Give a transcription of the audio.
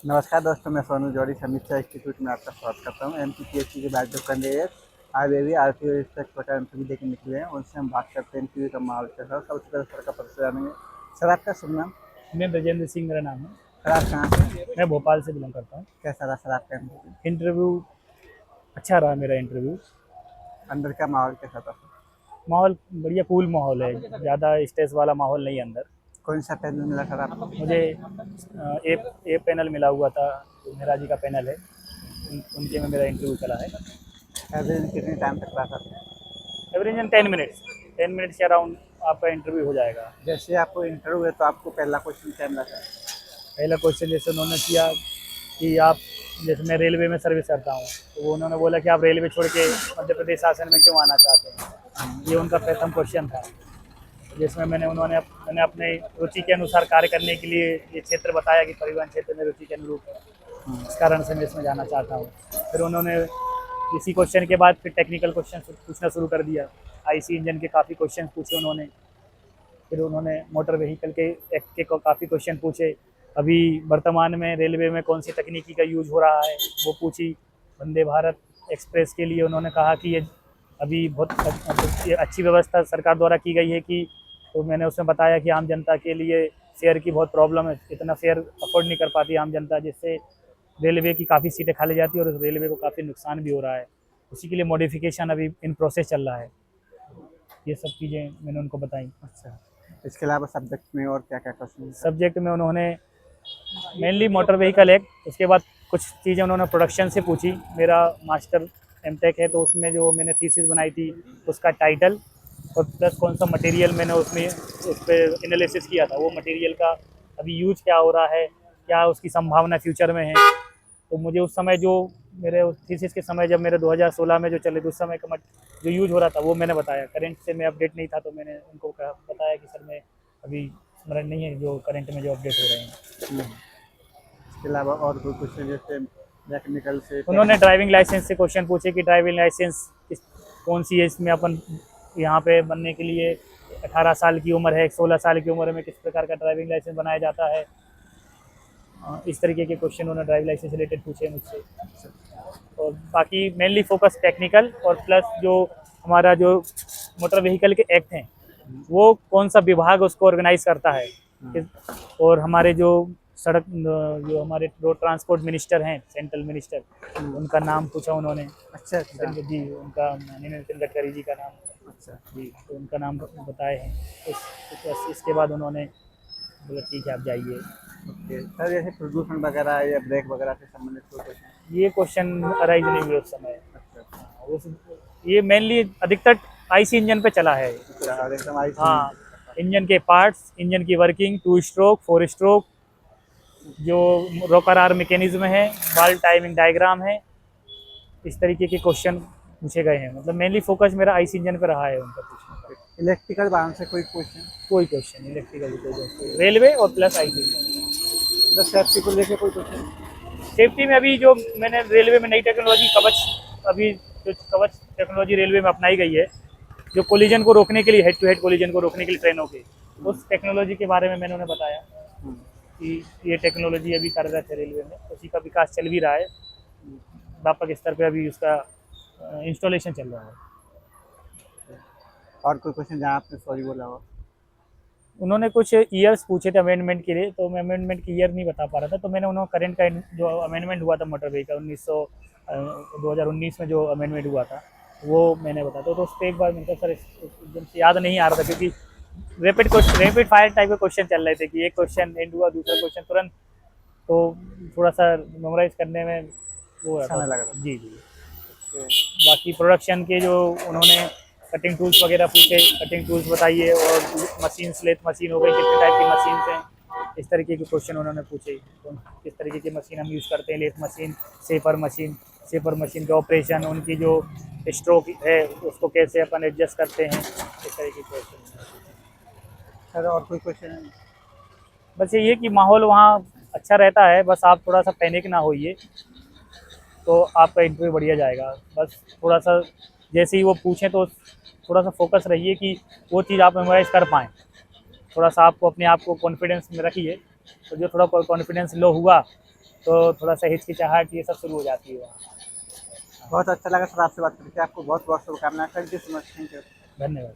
नमस्कार दोस्तों, मैं सोनू जौहरी समीक्षा इंस्टीट्यूट में आपका स्वागत करता हूँ। एमपीपीएससी की बात जो candidate RRB RTO research quota interview देकर निकले हैं, उनसे हम बात करते हैं इंटरव्यू का माहौल कैसा है। सबसे पहले सर का परिचय जानेंगे। सर, आपका शुभ नाम? मैं ब्रजेंद्र सिंह मेरा नाम है। सर, आप कहाँ से? मैं भोपाल से बिलोंग करता हूँ। कैसा रहा सर आपका इंटरव्यू? इंटरव्यू अच्छा रहा मेरा इंटरव्यू। अंदर का माहौल कैसा था सर? माहौल बढ़िया, कूल माहौल है, ज़्यादा स्ट्रेस वाला माहौल नहीं है अंदर। कौन सा पैनल मिला सर आपको? मुझे ए पैनल मिला हुआ था, जो मेहरा जी का पैनल है, उनके में मेरा इंटरव्यू चला है। एवरेज कितने टाइम तक रहा सर? एवरेज 10 मिनट्स के अराउंड आपका इंटरव्यू हो जाएगा। जैसे आपको इंटरव्यू है तो आपको पहला क्वेश्चन क्या मिला सर? पहला क्वेश्चन जैसे उन्होंने किया कि आप, जैसे मैं रेलवे में सर्विस करता हूँ, तो वो उन्होंने बोला कि आप रेलवे छोड़ के मध्य प्रदेश शासन में क्यों आना चाहते हैं। ये उनका प्रथम क्वेश्चन था, जिसमें मैंने अपने रुचि के अनुसार कार्य करने के लिए ये क्षेत्र बताया कि परिवहन क्षेत्र में रुचि के अनुरूप है, इस कारण से मैं इसमें जाना चाहता हूँ। फिर उन्होंने इसी क्वेश्चन के बाद फिर टेक्निकल क्वेश्चन पूछना शुरू कर दिया। आईसी इंजन के काफ़ी क्वेश्चन पूछे उन्होंने। फिर उन्होंने मोटर व्हीकल के एक्ट के काफ़ी क्वेश्चन पूछे। अभी वर्तमान में रेलवे में कौन सी तकनीकी का यूज हो रहा है वो पूछी। वंदे भारत एक्सप्रेस के लिए उन्होंने कहा कि ये अभी बहुत अच्छी व्यवस्था सरकार द्वारा की गई है कि, तो मैंने उसमें बताया कि आम जनता के लिए फेयर की बहुत प्रॉब्लम है, इतना फेयर अफोर्ड नहीं कर पाती आम जनता, जिससे रेलवे की काफ़ी सीटें खाली जाती है और रेलवे को काफ़ी नुकसान भी हो रहा है। उसी के लिए मॉडिफिकेशन अभी इन प्रोसेस चल रहा है। ये सब चीज़ें मैंने उनको बताई। अच्छा, इसके अलावा सब्जेक्ट में और क्या क्या क्वेश्चन? सब्जेक्ट में उन्होंने मेनली मोटर व्हीकल एक्ट, उसके बाद कुछ चीज़ें उन्होंने प्रोडक्शन से पूछी। मेरा मास्टर एमटेक है, तो उसमें जो मैंने थीसिस बनाई थी उसका टाइटल और प्लस कौन सा मटेरियल मैंने उसमें उस पर एनालिसिस किया था, वो मटेरियल का अभी यूज क्या हो रहा है, क्या उसकी संभावना फ्यूचर में है। तो मुझे उस समय जो मेरे थीसिस के समय, जब मेरे 2016 में जो चले थे, उस समय का जो यूज हो रहा था वो मैंने बताया। करंट से मैं अपडेट नहीं था, तो मैंने उनको बताया कि सर मैं अभी स्मरण नहीं है जो करंट में जो अपडेट हो रहे हैं। इसके अलावा और कोई क्वेश्चन जैसे मैकेनिकल से? उन्होंने ड्राइविंग लाइसेंस से क्वेश्चन पूछे कि ड्राइविंग लाइसेंस कौन सी है, इसमें अपन यहाँ पे बनने के लिए 18 साल की उम्र है, 16 साल की उम्र में किस प्रकार का ड्राइविंग लाइसेंस बनाया जाता है। इस तरीके के क्वेश्चन उन्होंने ड्राइविंग लाइसेंस से रिलेटेड पूछे मुझसे। और बाकी मेनली फोकस टेक्निकल और प्लस जो हमारा जो मोटर व्हीकल के एक्ट हैं, वो कौन सा विभाग उसको ऑर्गेनाइज करता है। और हमारे जो सड़क, जो हमारे रोड ट्रांसपोर्ट मिनिस्टर हैं, सेंट्रल मिनिस्टर, उनका नाम पूछा उन्होंने। अच्छा अच्छा। जी, उनका नितिन गडकरी जी का नाम। अच्छा, जी, तो उनका नाम बताए हैं। बस इसके बाद उन्होंने बोला ठीक है आप जाइए। ओके सर, जैसे प्रदूषण वगैरह या ब्रेक वगैरह से संबंधित कोई क्वेश्चन? ये क्वेश्चन अराइज नहीं हुए उस समय। अच्छा अच्छा। हाँ, ये मेनली अधिकतर आईसी इंजन पे चला है। अच्छा, और एकदम आई सी। हाँ, इंजन के पार्ट्स, इंजन की वर्किंग, 2 स्ट्रोक 4 स्ट्रोक, जो रोकर आर मैकेनिज्म है, वाल्व टाइमिंग डायग्राम है, इस तरीके के क्वेश्चन पूछे गए हैं। मतलब मेनली फोकस मेरा आईसी इंजन पे रहा है उनका पूछने का। इलेक्ट्रिकल वाहन से कोई क्वेश्चन? कोई क्वेश्चन इलेक्ट्रिकल, कोई रेलवे और प्लस आईसी। बस सेफ्टी को लेके कोई क्वेश्चन? सेफ्टी में अभी जो मैंने रेलवे में नई टेक्नोलॉजी कवच, अभी जो कवच टेक्नोलॉजी रेलवे में अपनाई गई है, जो कोलिजन को रोकने के लिए, हेड टू हेड कोलिजन को रोकने के लिए ट्रेनों के, उस टेक्नोलॉजी के बारे में मैंने उन्हें बताया कि ये टेक्नोलॉजी अभी कार्यरत है रेलवे में, उसी का विकास चल भी रहा है। व्यापक स्तर पे अभी उसका इंस्टॉलेशन चल रहा है। और कोई क्वेश्चन जहाँ आपने सॉरी बोला हो? उन्होंने कुछ ईयर्स पूछे थे अमेंडमेंट के लिए, तो मैं अमेंडमेंट की ईयर नहीं बता पा रहा था, तो मैंने उन्होंने करंट का जो अमेंडमेंट हुआ था मोटर व्हीकल 2019 में जो अमेंडमेंट हुआ था वो मैंने बताया। तो उस पर एक बार मैंने कहा सर एकदम से याद नहीं आ रहा था, क्योंकि रैपिड फायर टाइप के क्वेश्चन चल रहे थे कि एक क्वेश्चन एंड हुआ, दूसरा क्वेश्चन तुरंत, तो थोड़ा सा मेमोराइज करने में वो रहा समय था। लग रहा जी जी। है। बाकी प्रोडक्शन के जो उन्होंने कटिंग टूल्स वगैरह पूछे, कटिंग टूल्स बताइए, और मशीन, लेथ मशीन हो गई, कितने टाइप की मशीन हैं, इस तरीके के क्वेश्चन उन्होंने पूछे। तो किस तरीके की मशीन हम यूज़ करते हैं, लेथ मशीन, सेपर मशीन के ऑपरेशन, उनकी जो स्ट्रोक है उसको कैसे अपन एडजस्ट करते हैं, इस तरीके के क्वेश्चन। सर, और कोई क्वेश्चन? बस ये कि माहौल वहाँ अच्छा रहता है, बस आप थोड़ा सा पैनिक ना होइए, तो आपका इंटरव्यू बढ़िया जाएगा। बस थोड़ा सा जैसे ही वो पूछें तो थोड़ा सा फोकस रहिए कि वो चीज़ आप मेमोराइज़ कर पाएँ। थोड़ा सा आपको अपने आप को कॉन्फिडेंस में रखिए। तो जो थोड़ा कॉन्फिडेंस लो हुआ तो थोड़ा सा हिचकिचाहट ये सब शुरू हो जाती है वहाँ। बहुत अच्छा लगा सर आपसे बात करके, आपको बहुत बहुत शुभकामनाएं। Thank you so much, thank you. धन्यवाद।